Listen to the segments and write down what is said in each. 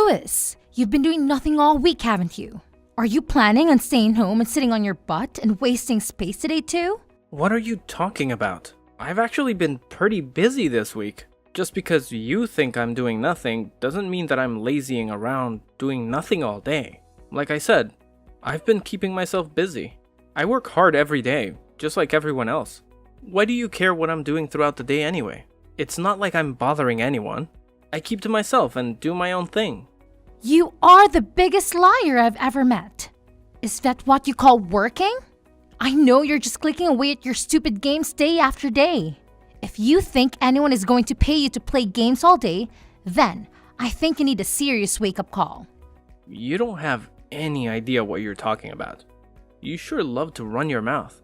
Lewis, you've been doing nothing all week, haven't you? Are you planning on staying home and sitting on your butt and wasting space today too? What are you talking about? I've actually been pretty busy this week. Just because you think I'm doing nothing doesn't mean that I'm lazying around doing nothing all day. Like I said, I've been keeping myself busy. I work hard every day, just like everyone else. Why do you care what I'm doing throughout the day anyway? It's not like I'm bothering anyone. I keep to myself and do my own thing. You are the biggest liar I've ever met. Is that what you call working? I know you're just clicking away at your stupid games day after day. If you think anyone is going to pay you to play games all day, then I think you need a serious wake-up call. You don't have any idea what you're talking about. You sure love to run your mouth.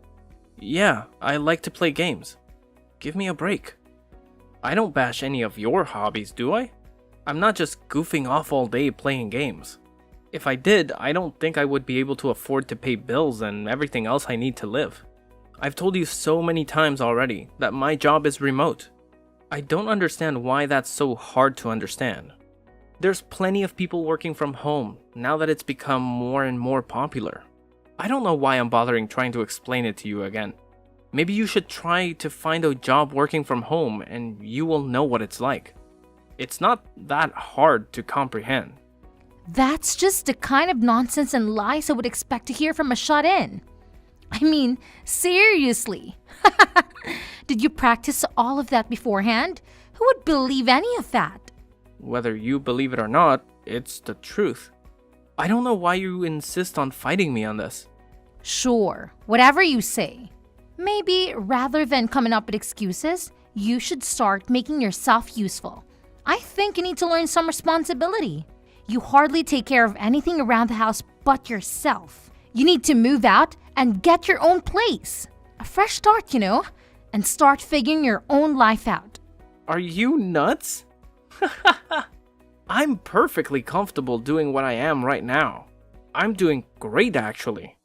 Yeah, I like to play games. Give me a break. I don't bash any of your hobbies, do I? I'm not just goofing off all day playing games. If I did, I don't think I would be able to afford to pay bills and everything else I need to live. I've told you so many times already that my job is remote. I don't understand why that's so hard to understand. There's plenty of people working from home now that it's become more and more popular. I don't know why I'm bothering trying to explain it to you again. Maybe you should try to find a job working from home and you will know what it's like. It's not that hard to comprehend. That's just the kind of nonsense and lies I would expect to hear from a shut-in. I mean, seriously. Did you practice all of that beforehand? Who would believe any of that? Whether you believe it or not, it's the truth. I don't know why you insist on fighting me on this. Sure, whatever you say. Maybe rather than coming up with excuses, you should start making yourself useful. I think you need to learn some responsibility. You hardly take care of anything around the house but yourself. You need to move out and get your own place. A fresh start, and start figuring your own life out. Are you nuts? I'm perfectly comfortable doing what I am right now. I'm doing great, actually.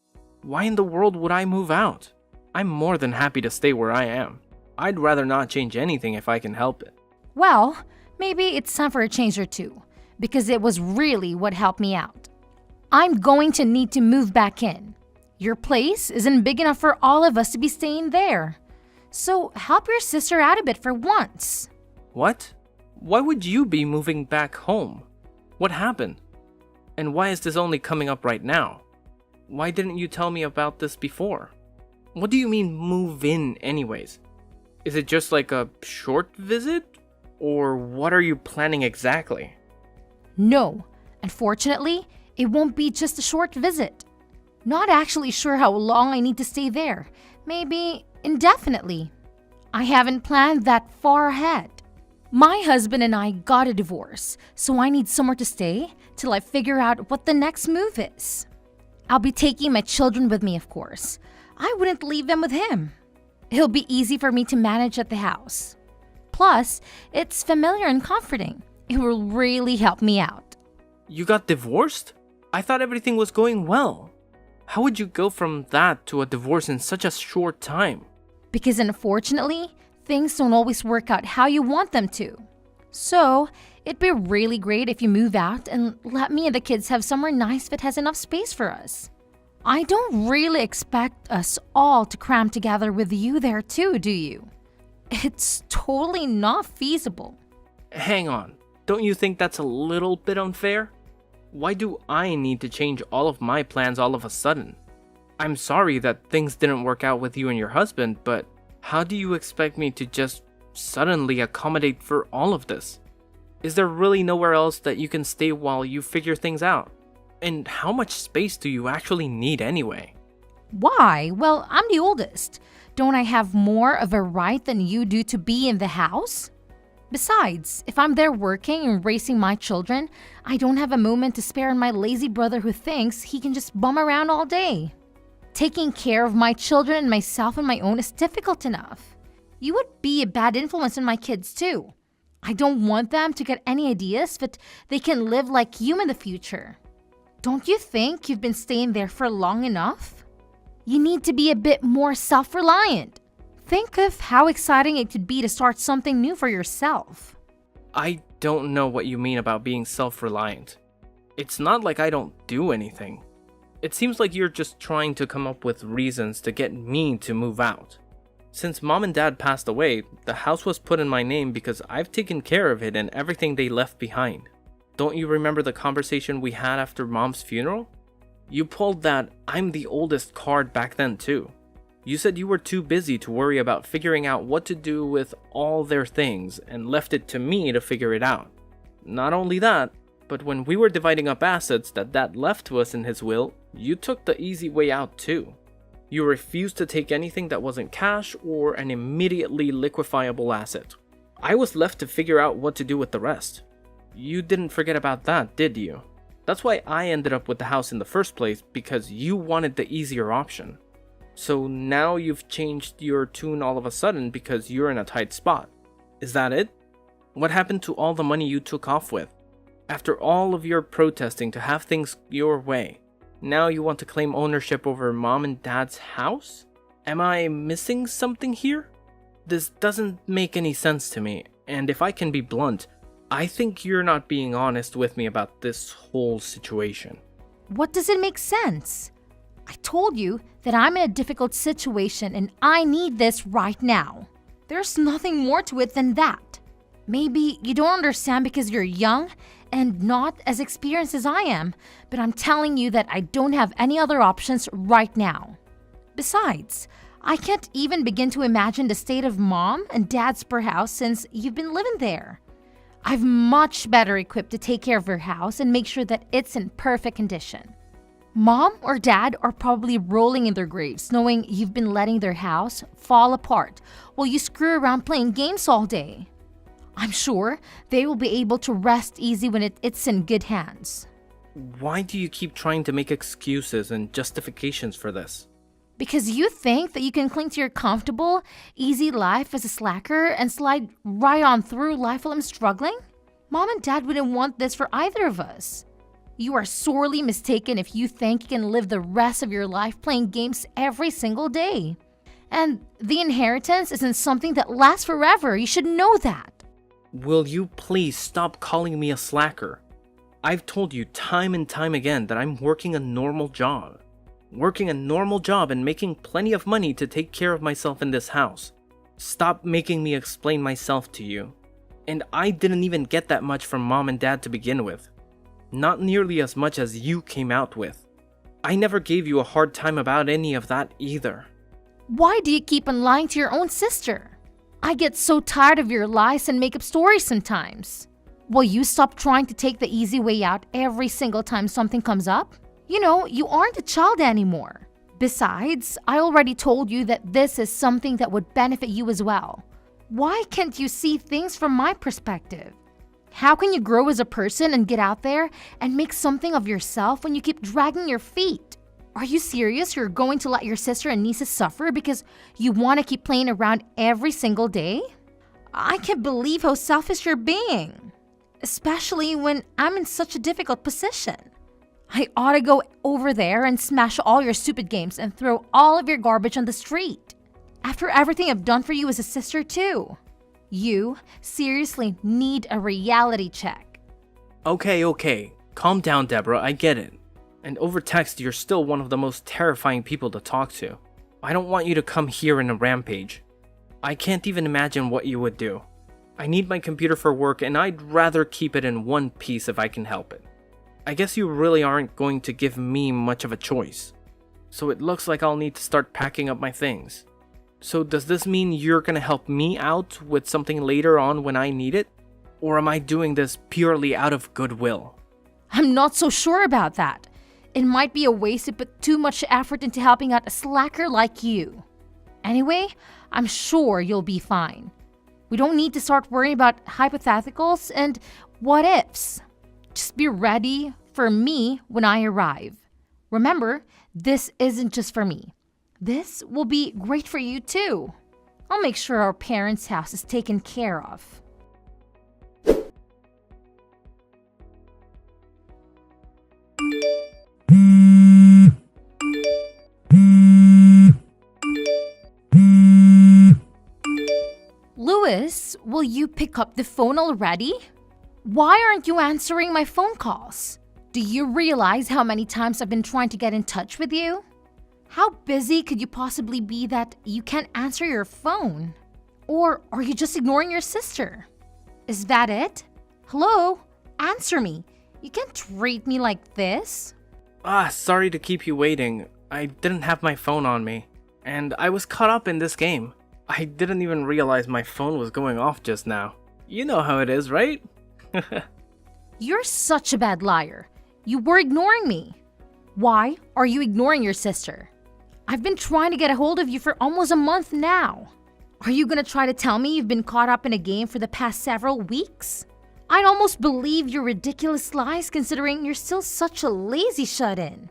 Why in the world would I move out? I'm more than happy to stay where I am. I'd rather not change anything if I can help it. Well, maybe it's time for a change or two, because it was really what helped me out. I'm going to need to move back in. Your place isn't big enough for all of us to be staying there. So help your sister out a bit for once. What? Why would you be moving back home? What happened? And why is this only coming up right now? Why didn't you tell me about this before? What do you mean move in anyways? Is it just like a short visit? Or what are you planning exactly? No, unfortunately, it won't be just a short visit. Not actually sure how long I need to stay there. Maybe indefinitely. I haven't planned that far ahead. My husband and I got a divorce, so I need somewhere to stay till I figure out what the next move is. I'll be taking my children with me, of course. I wouldn't leave them with him. It'll be easy for me to manage at the house. Plus, it's familiar and comforting. It will really help me out. You got divorced? I thought everything was going well. How would you go from that to a divorce in such a short time? Because unfortunately, things don't always work out how you want them to. So, it'd be really great if you move out and let me and the kids have somewhere nice that has enough space for us. I don't really expect us all to cram together with you there too, do you? It's totally not feasible. Hang on. Don't you think that's a little bit unfair? Why do I need to change all of my plans all of a sudden? I'm sorry that things didn't work out with you and your husband, but how do you expect me to just suddenly accommodate for all of this? Is there really nowhere else that you can stay while you figure things out? And how much space do you actually need anyway? Why? Well, I'm the oldest. Don't I have more of a right than you do to be in the house? Besides, if I'm there working and raising my children, I don't have a moment to spare on my lazy brother who thinks he can just bum around all day. Taking care of my children and myself on my own is difficult enough. You would be a bad influence on my kids too. I don't want them to get any ideas that they can live like you in the future. Don't you think you've been staying there for long enough? You need to be a bit more self-reliant. Think of how exciting it could be to start something new for yourself. I don't know what you mean about being self-reliant. It's not like I don't do anything. It seems like you're just trying to come up with reasons to get me to move out. Since mom and dad passed away, the house was put in my name because I've taken care of it and everything they left behind. Don't you remember the conversation we had after mom's funeral? You pulled that "I'm the oldest" card back then too. You said you were too busy to worry about figuring out what to do with all their things and left it to me to figure it out. Not only that, but when we were dividing up assets that Dad left to us in his will, you took the easy way out too. You refused to take anything that wasn't cash or an immediately liquefiable asset. I was left to figure out what to do with the rest. You didn't forget about that, did you? That's why I ended up with the house in the first place, because you wanted the easier option. So now you've changed your tune all of a sudden because you're in a tight spot. Is that it? What happened to all the money you took off with? After all of your protesting to have things your way, now you want to claim ownership over mom and dad's house? Am I missing something here? This doesn't make any sense to me, and if I can be blunt, I think you're not being honest with me about this whole situation. What does it make sense? I told you that I'm in a difficult situation and I need this right now. There's nothing more to it than that. Maybe you don't understand because you're young and not as experienced as I am, but I'm telling you that I don't have any other options right now. Besides, I can't even begin to imagine the state of mom and dad's per house since you've been living there. I'm much better equipped to take care of your house and make sure that it's in perfect condition. Mom or dad are probably rolling in their graves knowing you've been letting their house fall apart while you screw around playing games all day. I'm sure they will be able to rest easy when it's in good hands. Why do you keep trying to make excuses and justifications for this? Because you think that you can cling to your comfortable, easy life as a slacker and slide right on through life while I'm struggling? Mom and dad wouldn't want this for either of us. You are sorely mistaken if you think you can live the rest of your life playing games every single day. And the inheritance isn't something that lasts forever. You should know that. Will you please stop calling me a slacker? I've told you time and time again that I'm working a normal job. Working a normal job and making plenty of money to take care of myself in this house. Stop making me explain myself to you. And I didn't even get that much from mom and dad to begin with. Not nearly as much as you came out with. I never gave you a hard time about any of that either. Why do you keep on lying to your own sister? I get so tired of your lies and make-up stories sometimes. Will you stop trying to take the easy way out every single time something comes up? You know, you aren't a child anymore. Besides, I already told you that this is something that would benefit you as well. Why can't you see things from my perspective? How can you grow as a person and get out there and make something of yourself when you keep dragging your feet? Are you serious you're going to let your sister and nieces suffer because you want to keep playing around every single day? I can't believe how selfish you're being, especially when I'm in such a difficult position. I ought to go over there and smash all your stupid games and throw all of your garbage on the street. After everything I've done for you as a sister too. You seriously need a reality check. Okay. Calm down, Deborah, I get it. And over text, you're still one of the most terrifying people to talk to. I don't want you to come here in a rampage. I can't even imagine what you would do. I need my computer for work and I'd rather keep it in one piece if I can help it. I guess you really aren't going to give me much of a choice. So it looks like I'll need to start packing up my things. So does this mean you're gonna help me out with something later on when I need it? Or am I doing this purely out of goodwill? I'm not so sure about that. It might be a waste to put too much effort into helping out a slacker like you. Anyway, I'm sure you'll be fine. We don't need to start worrying about hypotheticals and what ifs. Just be ready for me when I arrive. Remember, this isn't just for me. This will be great for you too. I'll make sure our parents' house is taken care of. Louis, will you pick up the phone already? Why aren't you answering my phone calls? Do you realize how many times I've been trying to get in touch with you? How busy could you possibly be that you can't answer your phone? Or are you just ignoring your sister? Is that it? Hello? Answer me. You can't treat me like this. Sorry to keep you waiting. I didn't have my phone on me, and I was caught up in this game. I didn't even realize my phone was going off just now. You know how it is, right? You're such a bad liar. You were ignoring me. Why are you ignoring your sister? I've been trying to get a hold of you for almost a month now. Are you gonna try to tell me you've been caught up in a game for the past several weeks? I'd almost believe your ridiculous lies considering you're still such a lazy shut-in.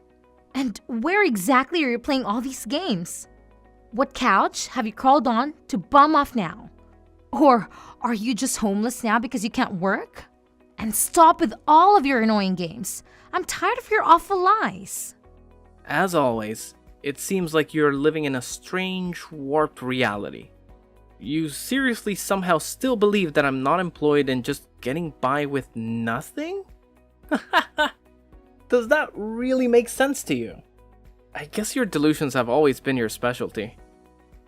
And where exactly are you playing all these games? What couch have you crawled on to bum off now? Or are you just homeless now because you can't work? And stop with all of your annoying games. I'm tired of your awful lies. As always, it seems like you're living in a strange, warped reality. You seriously somehow still believe that I'm not employed and just getting by with nothing? Does that really make sense to you? I guess your delusions have always been your specialty.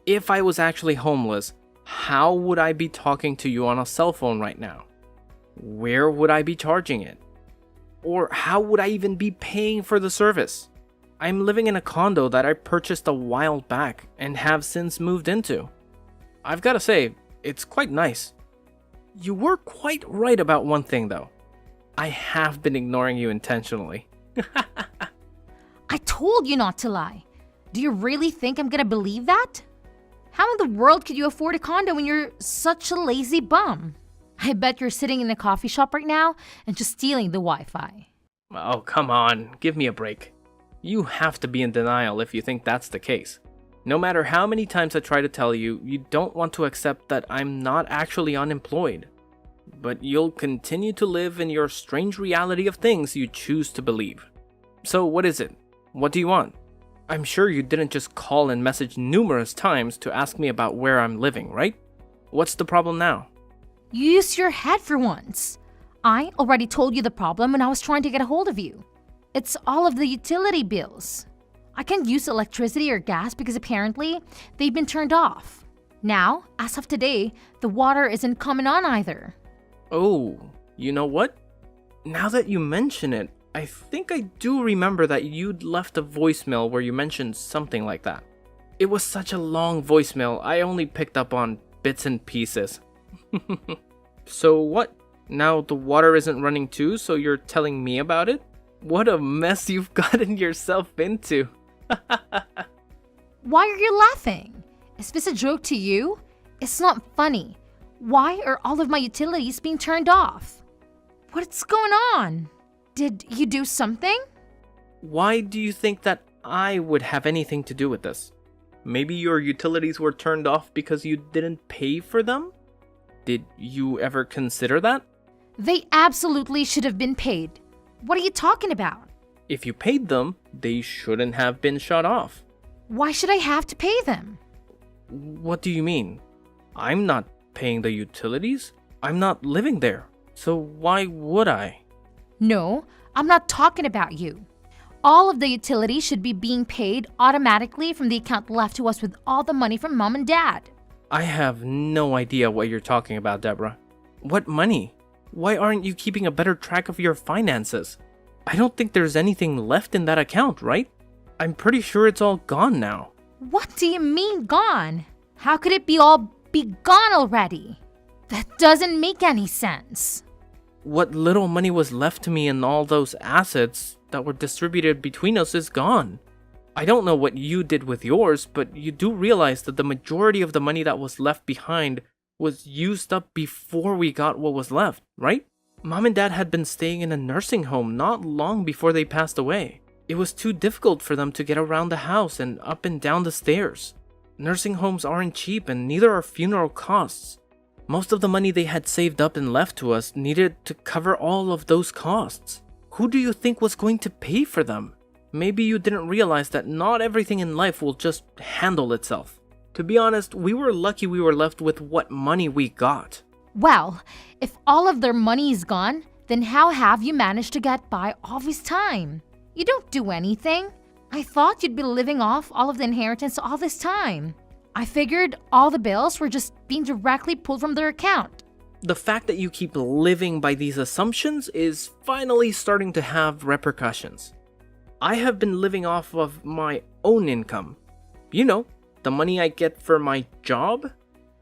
If I was actually homeless, how would I be talking to you on a cell phone right now? Where would I be charging it? Or how would I even be paying for the service? I'm living in a condo that I purchased a while back and have since moved into. I've gotta say, it's quite nice. You were quite right about one thing though. I have been ignoring you intentionally. I told you not to lie. Do you really think I'm gonna believe that? How in the world could you afford a condo when you're such a lazy bum? I bet you're sitting in a coffee shop right now and just stealing the Wi-Fi. Oh, come on, give me a break. You have to be in denial if you think that's the case. No matter how many times I try to tell you, you don't want to accept that I'm not actually unemployed. But you'll continue to live in your strange reality of things you choose to believe. So what is it? What do you want? I'm sure you didn't just call and message numerous times to ask me about where I'm living, right? What's the problem now? Use your head for once. I already told you the problem when I was trying to get a hold of you. It's all of the utility bills. I can't use electricity or gas because apparently they've been turned off. Now, as of today, the water isn't coming on either. Oh, you know what? Now that you mention it, I think I do remember that you'd left a voicemail where you mentioned something like that. It was such a long voicemail, I only picked up on bits and pieces. So what? Now the water isn't running too, so you're telling me about it? What a mess you've gotten yourself into. Why are you laughing? Is this a joke to you? It's not funny. Why are all of my utilities being turned off? What's going on? Did you do something? Why do you think that I would have anything to do with this? Maybe your utilities were turned off because you didn't pay for them? Did you ever consider that? They absolutely should have been paid. What are you talking about? If you paid them, they shouldn't have been shut off. Why should I have to pay them? What do you mean? I'm not paying the utilities. I'm not living there. So why would I? No, I'm not talking about you. All of the utilities should be being paid automatically from the account left to us with all the money from mom and dad. I have no idea what you're talking about, Deborah. What money? Why aren't you keeping a better track of your finances? I don't think there's anything left in that account, right? I'm pretty sure it's all gone now. What do you mean gone? How could it be gone already? That doesn't make any sense. What little money was left to me in all those assets that were distributed between us is gone. I don't know what you did with yours, but you do realize that the majority of the money that was left behind was used up before we got what was left, right? Mom and Dad had been staying in a nursing home not long before they passed away. It was too difficult for them to get around the house and up and down the stairs. Nursing homes aren't cheap and neither are funeral costs. Most of the money they had saved up and left to us needed to cover all of those costs. Who do you think was going to pay for them? Maybe you didn't realize that not everything in life will just handle itself. To be honest, we were lucky we were left with what money we got. Well, if all of their money is gone, Then how have you managed to get by all this time? You don't do anything. I thought you'd be living off all of the inheritance all this time. I figured all the bills were just being directly pulled from their account. The fact that you keep living by these assumptions is finally starting to have repercussions. I have been living off of my own income. You know, the money I get for my job?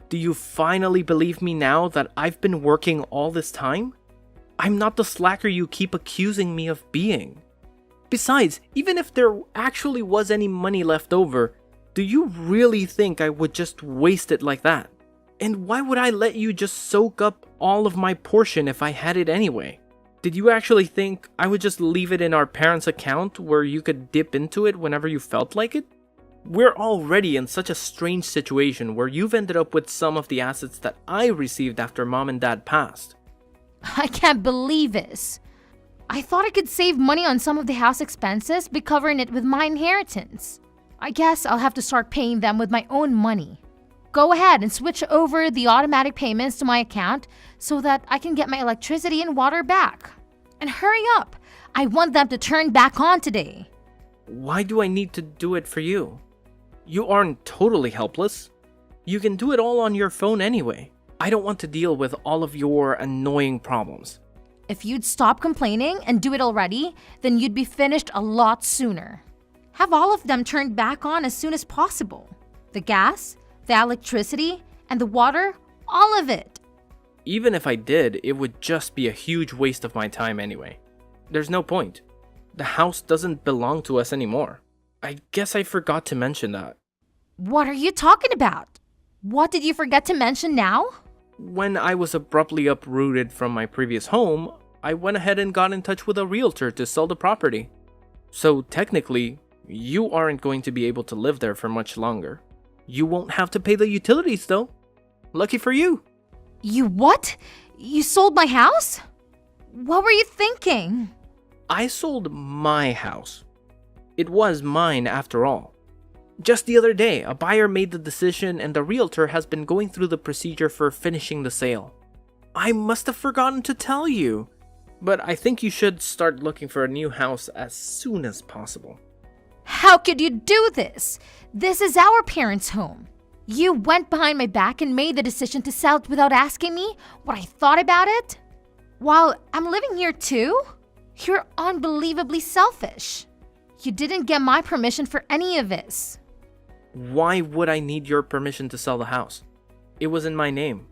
Do you finally believe me now that I've been working all this time? I'm not the slacker you keep accusing me of being. Besides, even if there actually was any money left over, do you really think I would just waste it like that? And why would I let you just soak up all of my portion if I had it anyway? Did you actually think I would just leave it in our parents' account where you could dip into it whenever you felt like it? We're already in such a strange situation where you've ended up with some of the assets that I received after mom and dad passed. I can't believe this. I thought I could save money on some of the house expenses by covering it with my inheritance. I guess I'll have to start paying them with my own money. Go ahead and switch over the automatic payments to my account so that I can get my electricity and water back. And hurry up! I want them to turn back on today. Why do I need to do it for you? You aren't totally helpless. You can do it all on your phone anyway. I don't want to deal with all of your annoying problems. If you'd stop complaining and do it already, then you'd be finished a lot sooner. Have all of them turned back on as soon as possible. The gas, the electricity, and the water, all of it. Even if I did, it would just be a huge waste of my time anyway. There's no point. The house doesn't belong to us anymore. I guess I forgot to mention that. What are you talking about? What did you forget to mention now? When I was abruptly uprooted from my previous home, I went ahead and got in touch with a realtor to sell the property. So technically, you aren't going to be able to live there for much longer. You won't have to pay the utilities though. Lucky for you. You what? You sold my house? What were you thinking? I sold my house. It was mine after all. Just the other day, a buyer made the decision and the realtor has been going through the procedure for finishing the sale. I must have forgotten to tell you, but I think you should start looking for a new house as soon as possible. How could you do this? This is our parents' home. You went behind my back and made the decision to sell it without asking me what I thought about it? While I'm living here too? You're unbelievably selfish. You didn't get my permission for any of this. Why would I need your permission to sell the house? It was in my name.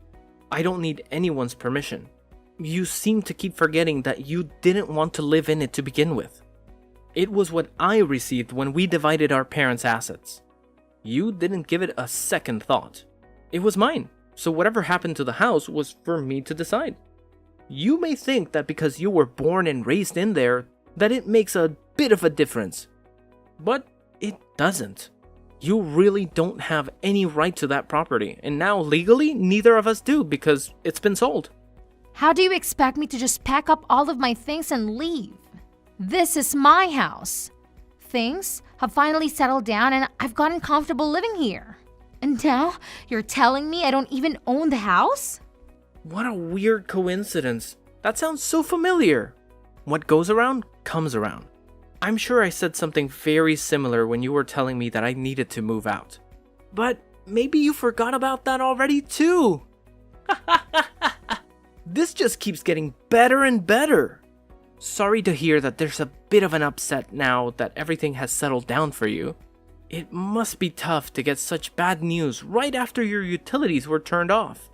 I don't need anyone's permission. You seem to keep forgetting that you didn't want to live in it to begin with. It was what I received when we divided our parents' assets. You didn't give it a second thought. It was mine, so whatever happened to the house was for me to decide. You may think that because you were born and raised in there, that it makes a bit of a difference. But it doesn't. You really don't have any right to that property, and now legally, neither of us do because it's been sold. How do you expect me to just pack up all of my things and leave? This is my house. Things have finally settled down and I've gotten comfortable living here. And now you're telling me I don't even own the house? What a weird coincidence. That sounds so familiar. What goes around comes around. I'm sure I said something very similar when you were telling me that I needed to move out. But maybe you forgot about that already too. This just keeps getting better and better. Sorry to hear that there's a bit of an upset now that everything has settled down for you. It must be tough to get such bad news right after your utilities were turned off.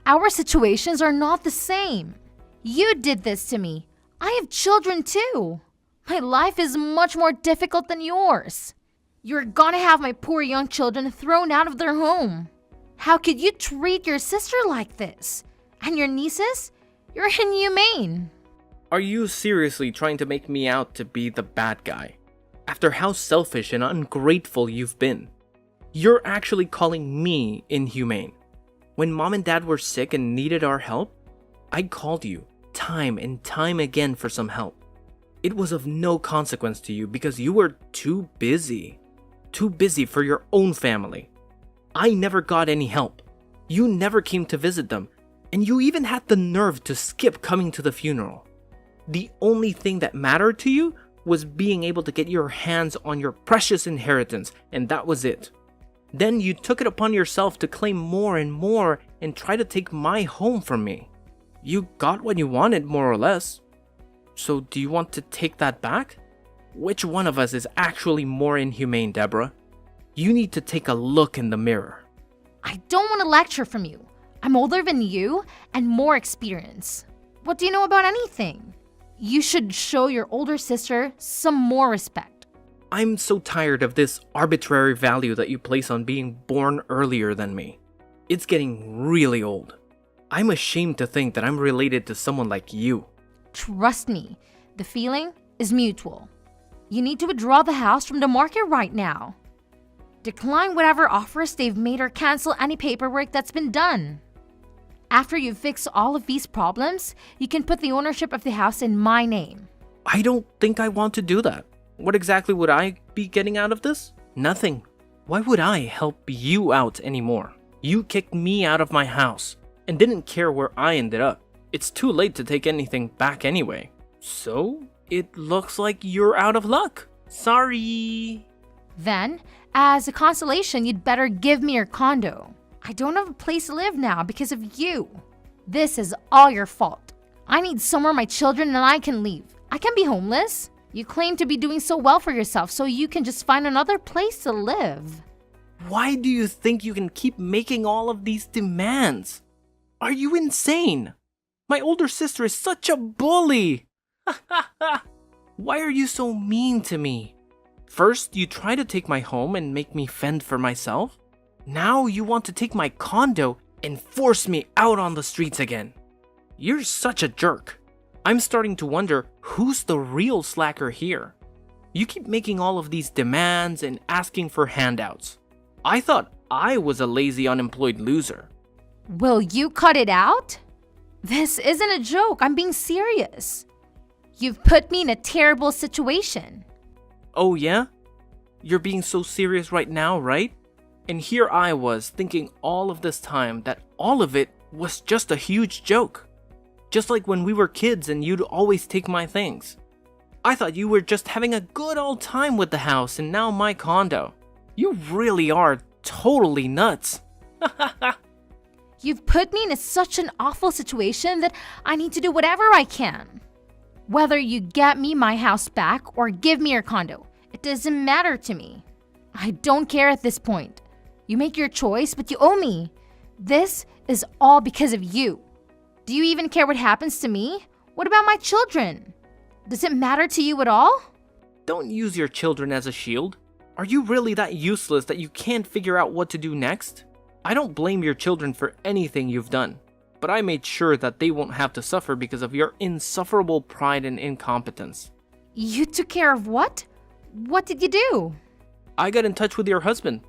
Our situations are not the same. You did this to me. I have children too. My life is much more difficult than yours. You're gonna have my poor young children thrown out of their home. How could you treat your sister like this? And your nieces? You're inhumane. Are you seriously trying to make me out to be the bad guy? After how selfish and ungrateful you've been. You're actually calling me inhumane. When mom and dad were sick and needed our help, I called you time and time again for some help. It was of no consequence to you because you were too busy. Too busy for your own family. I never got any help. You never came to visit them, and you even had the nerve to skip coming to the funeral. The only thing that mattered to you was being able to get your hands on your precious inheritance, and that was it. Then you took it upon yourself to claim more and more and try to take my home from me. You got what you wanted, more or less. So do you want to take that back? Which one of us is actually more inhumane, Deborah? You need to take a look in the mirror. I don't want to lecture from you. I'm older than you and more experience. What do you know about anything? You should show your older sister some more respect. I'm so tired of this arbitrary value that you place on being born earlier than me. It's getting really old. I'm ashamed to think that I'm related to someone like you. Trust me, the feeling is mutual. You need to withdraw the house from the market right now. Decline whatever offers they've made or cancel any paperwork that's been done. After you fix all of these problems, you can put the ownership of the house in my name. I don't think I want to do that. What exactly would I be getting out of this? Nothing. Why would I help you out anymore? You kicked me out of my house and didn't care where I ended up. It's too late to take anything back anyway. So, it looks like you're out of luck. Sorry. Then, as a consolation, you'd better give me your condo. I don't have a place to live now because of you. This is all your fault. I need somewhere my children and I can leave. I can't be homeless. You claim to be doing so well for yourself, so you can just find another place to live. Why do you think you can keep making all of these demands? Are you insane? My older sister is such a bully. Why are you so mean to me? First, you try to take my home and make me fend for myself. Now you want to take my condo and force me out on the streets again. You're such a jerk. I'm starting to wonder who's the real slacker here. You keep making all of these demands and asking for handouts. I thought I was a lazy unemployed loser. Will you cut it out? This isn't a joke. I'm being serious. You've put me in a terrible situation. Oh yeah? You're being so serious right now, right? And here I was thinking all of this time that all of it was just a huge joke. Just like when we were kids and you'd always take my things. I thought you were just having a good old time with the house and now my condo. You really are totally nuts. You've put me in such an awful situation that I need to do whatever I can. Whether you get me my house back or give me your condo, it doesn't matter to me. I don't care at this point. You make your choice, but you owe me. This is all because of you. Do you even care what happens to me? What about my children? Does it matter to you at all? Don't use your children as a shield. Are you really that useless that you can't figure out what to do next? I don't blame your children for anything you've done, but I made sure that they won't have to suffer because of your insufferable pride and incompetence. You took care of what? What did you do? I got in touch with your husband.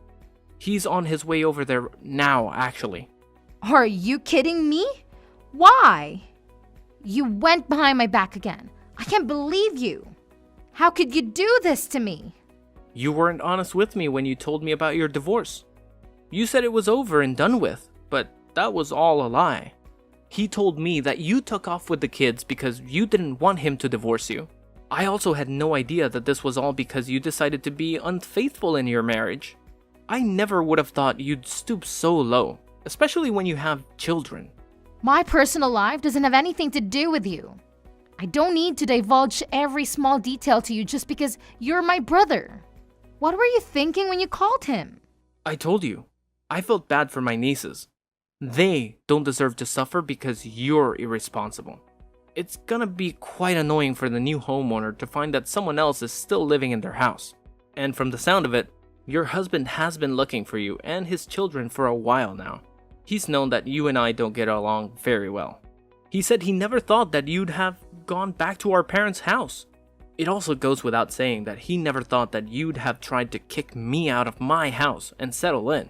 He's on his way over there now, actually. Are you kidding me? Why? You went behind my back again. I can't believe you. How could you do this to me? You weren't honest with me when you told me about your divorce. You said it was over and done with, but that was all a lie. He told me that you took off with the kids because you didn't want him to divorce you. I also had no idea that this was all because you decided to be unfaithful in your marriage. I never would have thought you'd stoop so low, especially when you have children. My personal life doesn't have anything to do with you. I don't need to divulge every small detail to you just because you're my brother. What were you thinking when you called him? I told you. I felt bad for my nieces. They don't deserve to suffer because you're irresponsible. It's gonna be quite annoying for the new homeowner to find that someone else is still living in their house. And from the sound of it, your husband has been looking for you and his children for a while now. He's known that you and I don't get along very well. He said he never thought that you'd have gone back to our parents' house. It also goes without saying that he never thought that you'd have tried to kick me out of my house and settle in.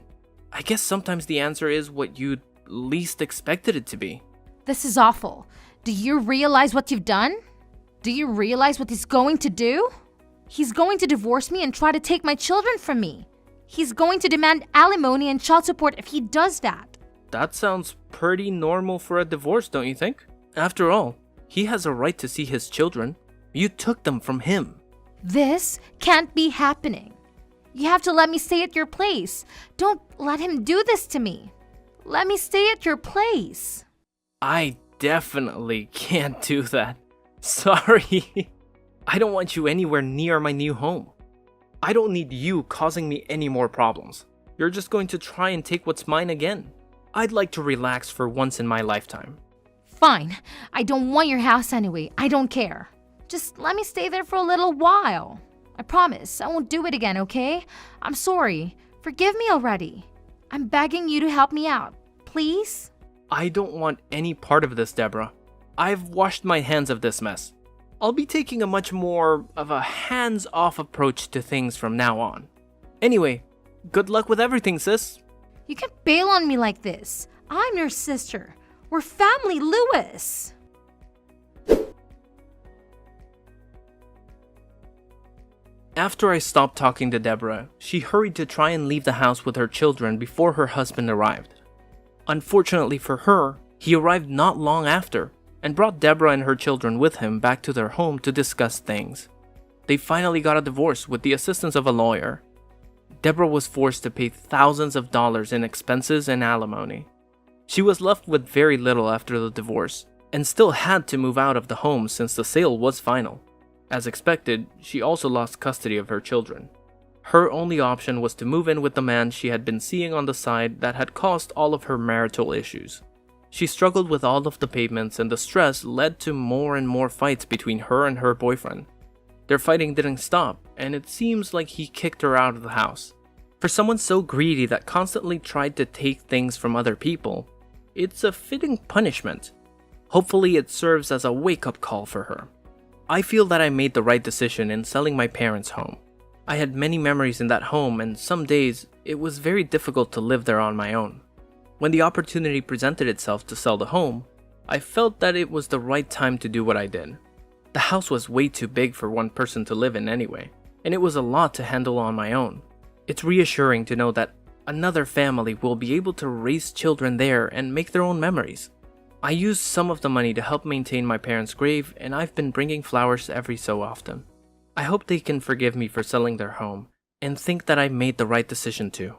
I guess sometimes the answer is what you'd least expected it to be. This is awful. Do you realize what you've done? Do you realize what he's going to do? He's going to divorce me and try to take my children from me. He's going to demand alimony and child support if he does that. That sounds pretty normal for a divorce, don't you think? After all, He has a right to see his children. You took them from him. This can't be happening. You have to let me stay at your place. Don't let him do this to me. Let me stay at your place. I definitely can't do that. Sorry. I don't want you anywhere near my new home. I don't need you causing me any more problems. You're just going to try and take what's mine again. I'd like to relax for once in my lifetime. Fine. I don't want your house anyway. I don't care. Just let me stay there for a little while. I promise I won't do it again, okay? I'm sorry. Forgive me already. I'm begging you to help me out. Please? I don't want any part of this, Deborah. I've washed my hands of this mess. I'll be taking a much more of a hands-off approach to things from now on. Anyway, good luck with everything, sis. You can't bail on me like this. I'm your sister. We're family, Lewis. After I stopped talking to Deborah, she hurried to try and leave the house with her children before her husband arrived. Unfortunately for her, he arrived not long after and brought Deborah and her children with him back to their home to discuss things. They finally got a divorce with the assistance of a lawyer. Deborah was forced to pay thousands of dollars in expenses and alimony. She was left with very little after the divorce and still had to move out of the home since the sale was final. As expected, she also lost custody of her children. Her only option was to move in with the man she had been seeing on the side that had caused all of her marital issues. She struggled with all of the payments, and the stress led to more and more fights between her and her boyfriend. Their fighting didn't stop, and it seems like he kicked her out of the house. For someone so greedy that constantly tried to take things from other people, it's a fitting punishment. Hopefully it serves as a wake-up call for her. I feel that I made the right decision in selling my parents' home. I had many memories in that home, and some days it was very difficult to live there on my own. When the opportunity presented itself to sell the home, I felt that it was the right time to do what I did. The house was way too big for one person to live in anyway, and it was a lot to handle on my own. It's reassuring to know that another family will be able to raise children there and make their own memories. I used some of the money to help maintain my parents' grave, and I've been bringing flowers every so often. I hope they can forgive me for selling their home and think that I made the right decision too.